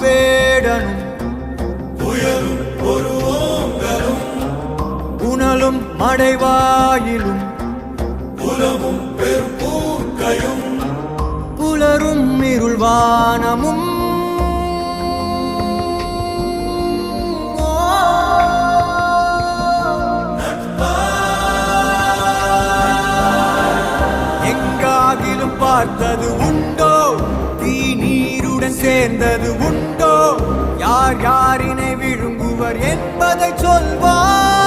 வேடனும் புயலும் ஒரு ஓங்கலும் புனலும் மடைவாயிலும் புலமும் பெரும்பூக்கையும் புலரும் இருள்வானமும் எங்காகிலும் பார்த்தது உண்டோ தீ நீருடன் சேர்ந்தது உண்டோ யார் யாரினை விழுங்குவர் என்பதை சொல்வார்